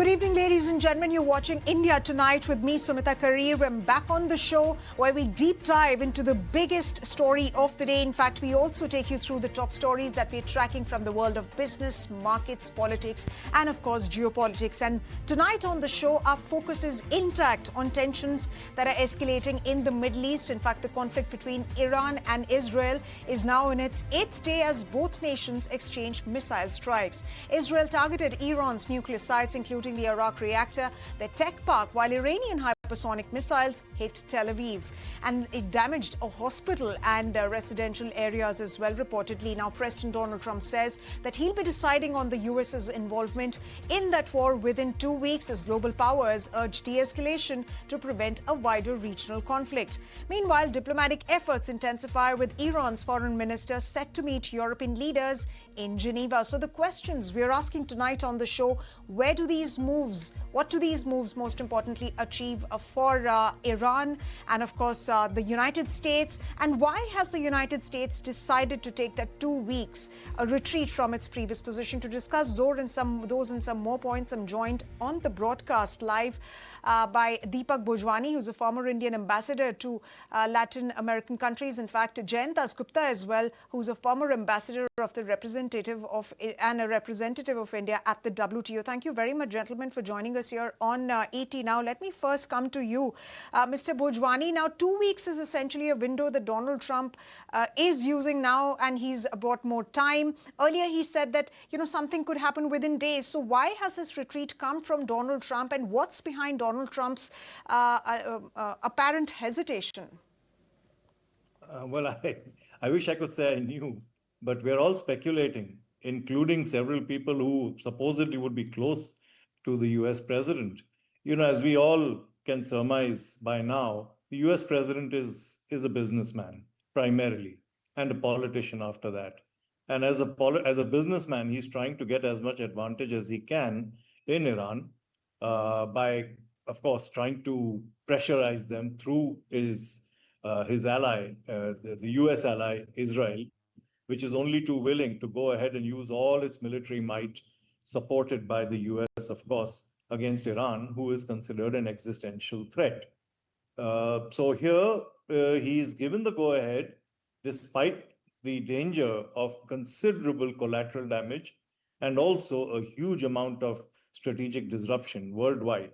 Good evening, ladies and gentlemen. You're watching India Tonight with me, Sumita, Kareer. I'm back on the show where we deep dive into the biggest story of the day. In fact, we also take you through the top stories that we're tracking from the world of business, markets, politics, and of course, geopolitics. And tonight on the show, our focus is intact on tensions that are escalating in the Middle East. In fact, the conflict between Iran and Israel is now in its 8th day as both nations exchange missile strikes. Israel targeted Iran's nuclear sites, including the Iraq reactor, the tech park, while Iranian hypersonic missiles hit Tel Aviv. And it damaged a hospital and residential areas as well, reportedly. Now, President Donald Trump says that he'll be deciding on the US's involvement in that war within 2 weeks as global powers urge de-escalation to prevent a wider regional conflict. Meanwhile, diplomatic efforts intensify with Iran's foreign minister set to meet European leaders in Geneva. So the questions we're asking tonight on the show: what do these moves most importantly achieve for Iran and of course the United States, and why has the United States decided to take that 2 weeks a retreat from its previous position? To discuss those and some more points, I'm joined on the broadcast live by Deepak Bhojwani, who's a former Indian ambassador to Latin American countries. In fact, Jayant Dasgupta as well, who's a former ambassador of the representative of India at the WTO. Thank you very much, gentlemen, for joining us here on ET. Now, let me first come to you, Mr. Bhojwani. Now, 2 weeks is essentially a window that Donald Trump is using now, and he's bought more time. Earlier, he said that, something could happen within days. So why has this retreat come from Donald Trump, and what's behind Donald Trump's apparent hesitation? Well, I wish I could say I knew, but we're all speculating, including several people who supposedly would be close to the US president. As we all can surmise by now, the US president is a businessman primarily, and a politician after that. And as a businessman, he's trying to get as much advantage as he can in Iran by, of course, trying to pressurize them through his ally, the US ally, Israel, which is only too willing to go ahead and use all its military might, supported by the US, of course, against Iran, who is considered an existential threat. So here, he's given the go-ahead, despite the danger of considerable collateral damage and also a huge amount of strategic disruption worldwide.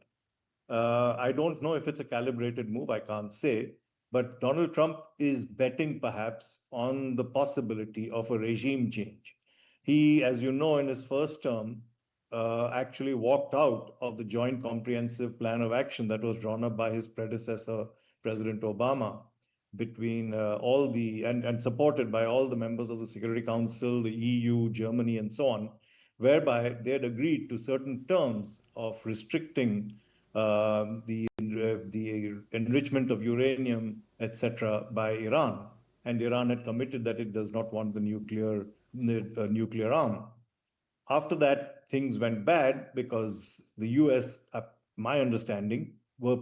I don't know if it's a calibrated move, I can't say, but Donald Trump is betting perhaps on the possibility of a regime change. He, as you know, in his first term, actually walked out of the Joint Comprehensive Plan of Action that was drawn up by his predecessor, President Obama, between and supported by all the members of the Security Council, the EU, Germany, and so on, whereby they had agreed to certain terms of restricting the enrichment of uranium, etc., by Iran. And Iran had committed that it does not want the nuclear arm. After that, things went bad because the US, my understanding, was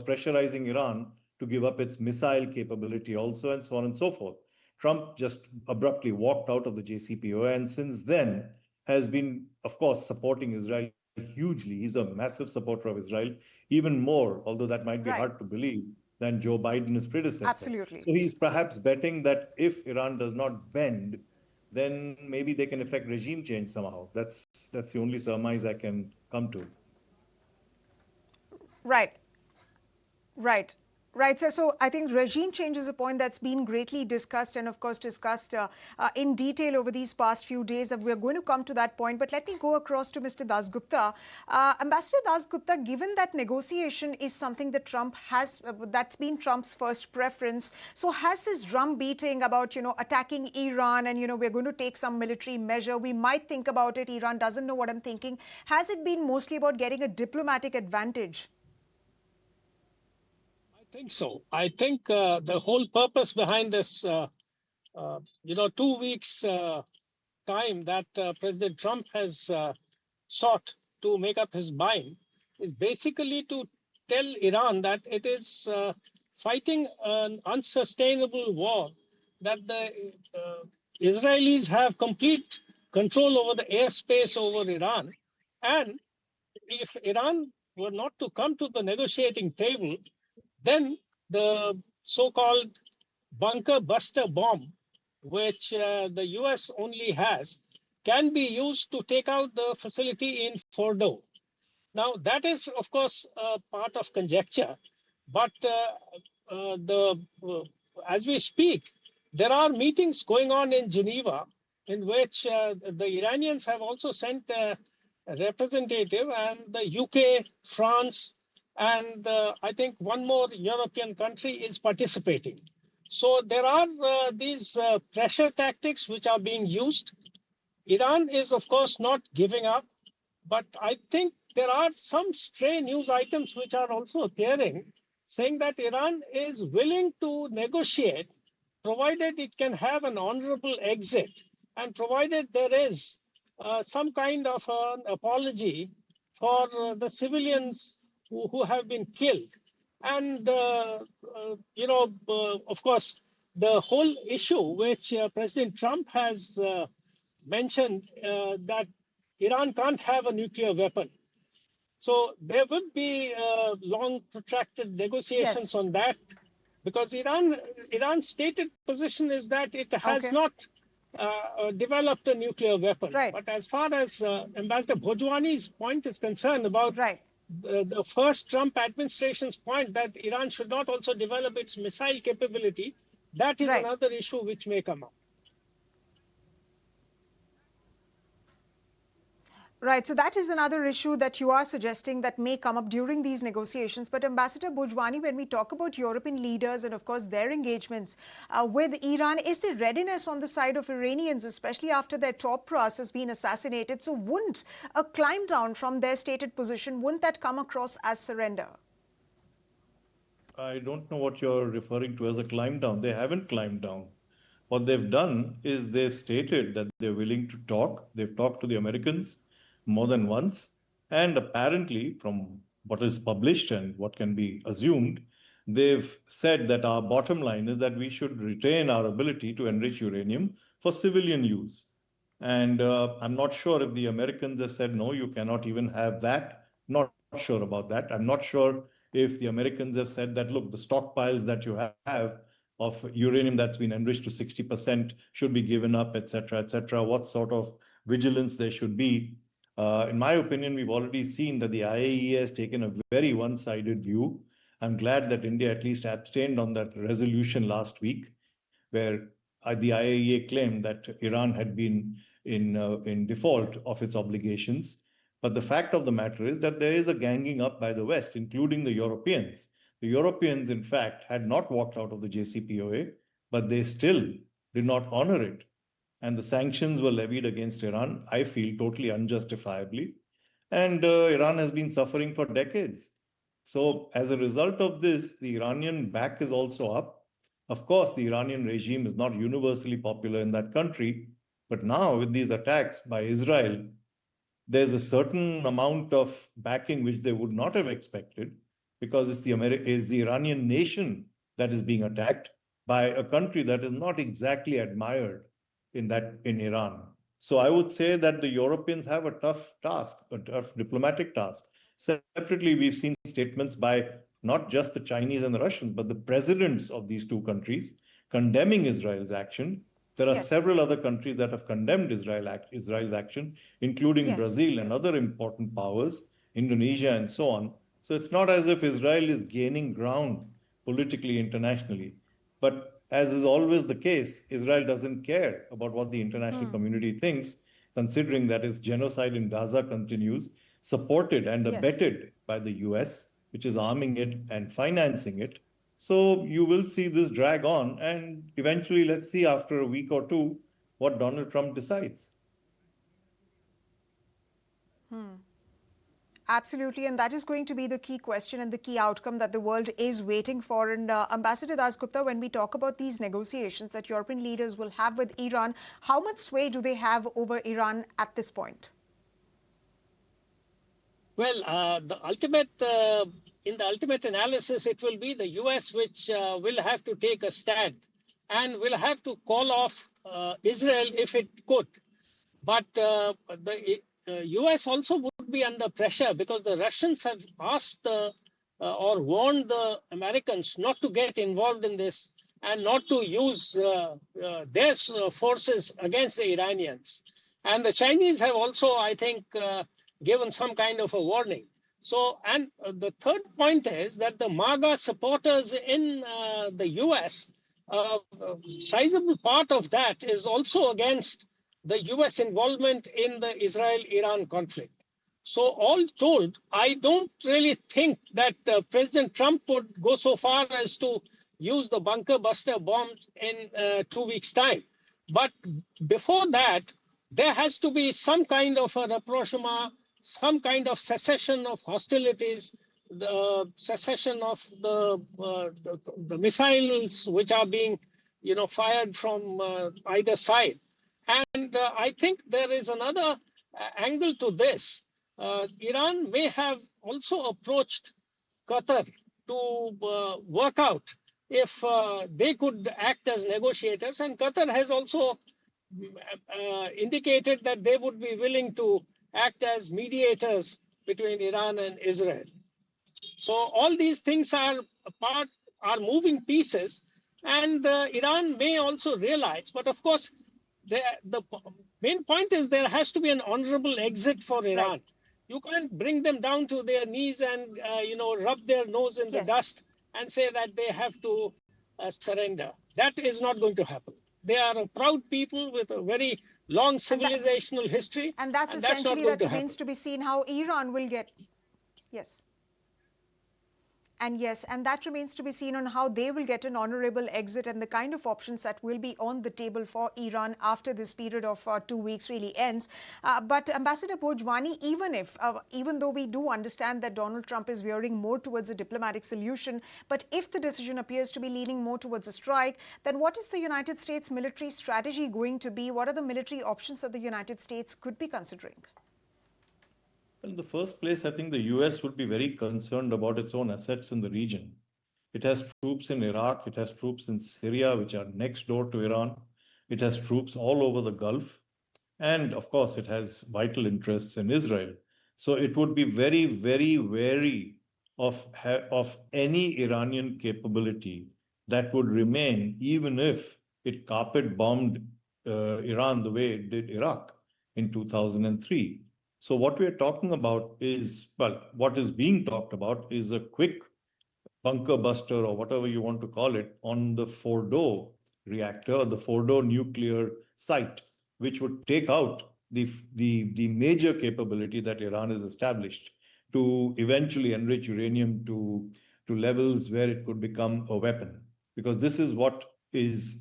pressurizing Iran to give up its missile capability also, and so on and so forth. Trump just abruptly walked out of the JCPOA, and since then has been, of course, supporting Israel hugely. He's a massive supporter of Israel, even more, although that might be hard to believe, than Joe Biden, his predecessor. Absolutely. So he's perhaps betting that if Iran does not bend, then maybe they can effect regime change somehow. That's the only surmise I can come to. Right, sir. So I think regime change is a point that's been greatly discussed and, of course, discussed in detail over these past few days. We're going to come to that point. But let me go across to Mr. Dasgupta. Ambassador Dasgupta, given that negotiation is something that Trump has, that's been Trump's first preference. So has this drum beating about, attacking Iran and, we're going to take some military measure, we might think about it, Iran doesn't know what I'm thinking. Has it been mostly about getting a diplomatic advantage? I think so. I think the whole purpose behind this, 2 weeks time that President Trump has sought to make up his mind is basically to tell Iran that it is fighting an unsustainable war, that the Israelis have complete control over the airspace over Iran, and if Iran were not to come to the negotiating table, then the so-called bunker buster bomb, which the US only has, can be used to take out the facility in Fordo. Now, that is, of course, part of conjecture, but as we speak, there are meetings going on in Geneva in which the Iranians have also sent a representative, and the UK, France, and I think one more European country is participating. So there are these pressure tactics which are being used. Iran is, of course, not giving up, but I think there are some stray news items which are also appearing saying that Iran is willing to negotiate provided it can have an honorable exit and provided there is some kind of an apology for the civilians who have been killed. And, of course, the whole issue which President Trump has mentioned that Iran can't have a nuclear weapon. So there would be long, protracted negotiations Yes. on that, because Iran's stated position is that it has Okay. not developed a nuclear weapon. Right. But as far as Ambassador Bhojwani's point is concerned about Right. the first Trump administration's point that Iran should not also develop its missile capability, that is Right. another issue which may come up. Right. So that is another issue that you are suggesting that may come up during these negotiations. But Ambassador Bhojwani, when we talk about European leaders and, of course, their engagements with Iran, is there readiness on the side of Iranians, especially after their top brass has been assassinated? So wouldn't a climb down from their stated position, wouldn't that come across as surrender? I don't know what you're referring to as a climb down. They haven't climbed down. What they've done is they've stated that they're willing to talk. They've talked to the Americans more than once. And apparently, from what is published and what can be assumed, they've said that our bottom line is that we should retain our ability to enrich uranium for civilian use. And I'm not sure if the Americans have said, no, you cannot even have that. Not sure about that. I'm not sure if the Americans have said that, look, the stockpiles that you have of uranium that's been enriched to 60% should be given up, et cetera, what sort of vigilance there should be. In my opinion, we've already seen that the IAEA has taken a very one-sided view. I'm glad that India at least abstained on that resolution last week, where the IAEA claimed that Iran had been in default of its obligations. But the fact of the matter is that there is a ganging up by the West, including the Europeans. The Europeans, in fact, had not walked out of the JCPOA, but they still did not honor it. And the sanctions were levied against Iran, I feel, totally unjustifiably. And Iran has been suffering for decades. So as a result of this, the Iranian back is also up. Of course, the Iranian regime is not universally popular in that country. But now with these attacks by Israel, there's a certain amount of backing which they would not have expected, because it's the Iranian nation that is being attacked by a country that is not exactly admired in Iran. So I would say that the Europeans have a tough task, a tough diplomatic task. Separately, we've seen statements by not just the Chinese and the Russians, but the presidents of these two countries condemning Israel's action. There are Yes. several other countries that have condemned Israel's action, including Yes. Brazil and other important powers, Indonesia and so on. So it's not as if Israel is gaining ground politically, internationally. But as is always the case, Israel doesn't care about what the international community thinks, considering that its genocide in Gaza continues, supported and Yes. abetted by the US, which is arming it and financing it. So you will see this drag on, and eventually, let's see after a week or two what Donald Trump decides. Absolutely, and that is going to be the key question and the key outcome that the world is waiting for. And Ambassador Dasgupta, when we talk about these negotiations that European leaders will have with Iran, how much sway do they have over Iran at this point? Well, in the ultimate analysis, it will be the US which will have to take a stand and will have to call off Israel if it could. But the US also would be under pressure because the Russians have asked or warned the Americans not to get involved in this and not to use their forces against the Iranians. And the Chinese have also, I think, given some kind of a warning. So, and the third point is that the MAGA supporters in the US, a sizable part of that is also against the US involvement in the Israel-Iran conflict. So all told, I don't really think that President Trump would go so far as to use the bunker buster bombs in 2 weeks' time. But before that, there has to be some kind of a rapprochement, some kind of cessation of hostilities, the cessation of the missiles which are being, fired from either side. And I think there is another angle to this. Iran may have also approached Qatar to work out if they could act as negotiators. And Qatar has also indicated that they would be willing to act as mediators between Iran and Israel. So all these things are moving pieces, and Iran may also realize. But of course, the main point is there has to be an honorable exit for Iran. Right. You can't bring them down to their knees and rub their nose in the dust and say that they have to surrender. That is not going to happen. They are a proud people with a very long civilizational history. And that's essentially that remains to be seen how Iran will get. Yes. And yes, and that remains to be seen on how they will get an honorable exit and the kind of options that will be on the table for Iran after this period of 2 weeks really ends. But Ambassador Bhojwani, even though we do understand that Donald Trump is veering more towards a diplomatic solution, but if the decision appears to be leaning more towards a strike, then what is the United States military strategy going to be? What are the military options that the United States could be considering? In the first place, I think the US would be very concerned about its own assets in the region. It has troops in Iraq, it has troops in Syria, which are next door to Iran. It has troops all over the Gulf. And of course, it has vital interests in Israel. So it would be very, very wary of any Iranian capability that would remain, even if it carpet bombed Iran the way it did Iraq in 2003. So what we are talking about is, well, what is being talked about is a quick bunker buster or whatever you want to call it on the Fordo reactor, the Fordo nuclear site, which would take out the major capability that Iran has established to eventually enrich uranium to levels where it could become a weapon. Because this is what is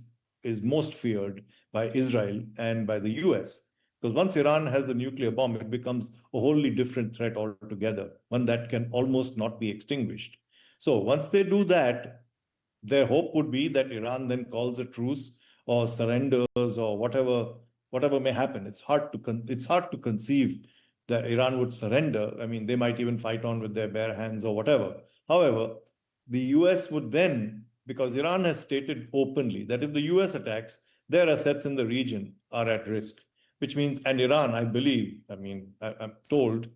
most feared by Israel and by the US. Because once Iran has the nuclear bomb, it becomes a wholly different threat altogether, one that can almost not be extinguished. So once they do that, their hope would be that Iran then calls a truce or surrenders or whatever may happen. It's hard to conceive that Iran would surrender. I mean, they might even fight on with their bare hands or whatever. However, the US would then, because Iran has stated openly that if the US attacks, their assets in the region are at risk. Which means, and Iran, I believe, I'm told,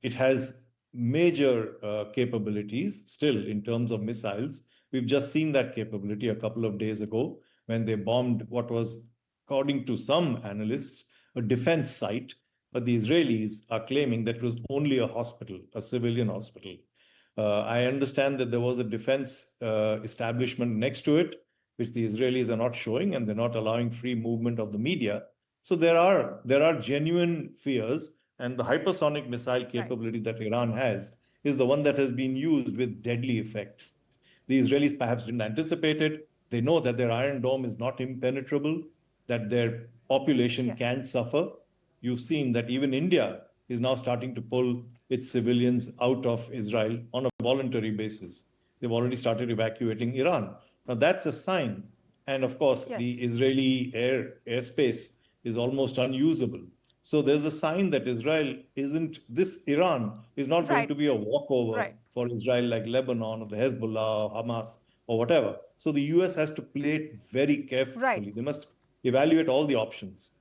it has major capabilities still in terms of missiles. We've just seen that capability a couple of days ago when they bombed what was, according to some analysts, a defense site. But the Israelis are claiming that it was only a hospital, a civilian hospital. I understand that there was a defense establishment next to it, which the Israelis are not showing, and they're not allowing free movement of the media. So there are genuine fears, and the hypersonic missile capability that Iran has is the one that has been used with deadly effect. The Israelis perhaps didn't anticipate it. They know that their Iron Dome is not impenetrable, that their population can suffer. You've seen that even India is now starting to pull its civilians out of Israel on a voluntary basis. They've already started evacuating Iran. Now that's a sign. And of course, the Israeli airspace is almost unusable. So there's a sign that Iran is not going to be a walkover for Israel like Lebanon or the Hezbollah or Hamas or whatever. So the US has to play it very carefully. They must evaluate all the options.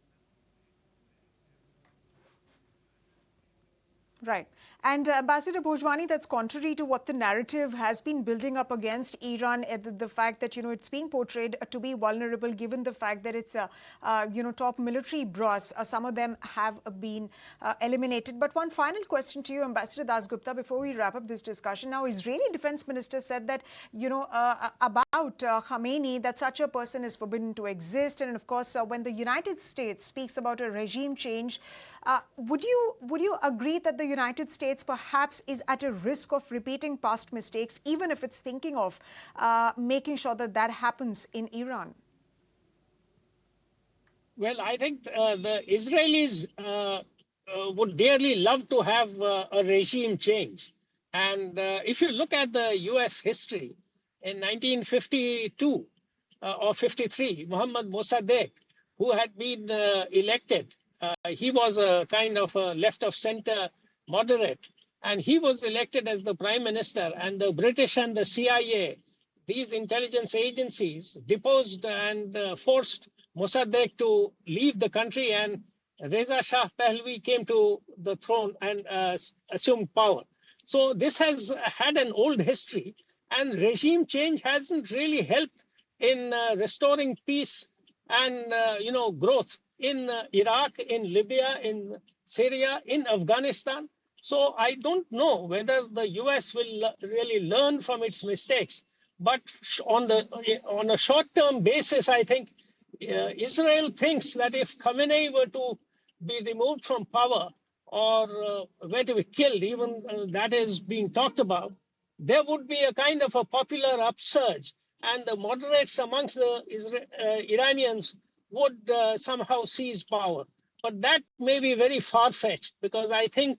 Right. And Ambassador Bhojwani, that's contrary to what the narrative has been building up against Iran, the fact that, it's being portrayed to be vulnerable, given the fact that it's, top military brass. Some of them have been eliminated. But one final question to you, Ambassador Dasgupta, before we wrap up this discussion. Now, Israeli Defense Minister said that, about Khamenei, that such a person is forbidden to exist. And of course, when the United States speaks about a regime change, would you agree that the United States perhaps is at a risk of repeating past mistakes, even if it's thinking of making sure that that happens in Iran? Well, I think the Israelis would dearly love to have a regime change. And if you look at the US history, in 1952 or 53, Mohammad Mossadegh, who had been elected, he was a kind of a left of center moderate, and he was elected as the prime minister, and the British and the CIA, these intelligence agencies, deposed and forced Mossadegh to leave the country, and Reza Shah Pahlavi came to the throne and assumed power. So this has had an old history, and regime change hasn't really helped in restoring peace and growth in Iraq, in Libya, in Syria, in Afghanistan. So I don't know whether the US will really learn from its mistakes. But on a short-term basis, I think Israel thinks that if Khamenei were to be removed from power or were to be killed, even that is being talked about, there would be a kind of a popular upsurge, and the moderates amongst the Iranians would somehow seize power. But that may be very far-fetched, because I think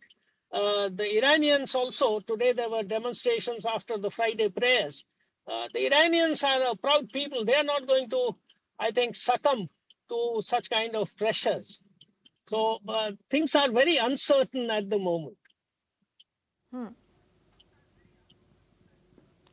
the Iranians also, today there were demonstrations after the Friday prayers. The Iranians are a proud people. They are not going to, I think, succumb to such kind of pressures. So things are very uncertain at the moment.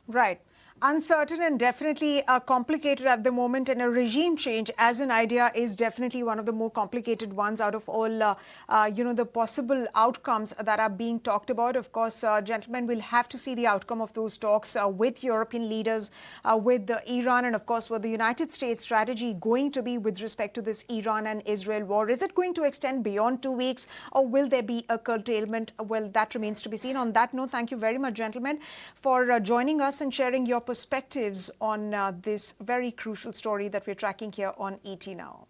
Right. Uncertain and definitely complicated at the moment, and a regime change as an idea is definitely one of the more complicated ones out of all, the possible outcomes that are being talked about. Of course, gentlemen, we'll have to see the outcome of those talks with European leaders, with Iran, and of course, with the United States strategy going to be with respect to this Iran and Israel war. Is it going to extend beyond 2 weeks, or will there be a curtailment? Well, that remains to be seen. On that note, thank you very much, gentlemen, for joining us and sharing your perspectives on this very crucial story that we're tracking here on ET Now.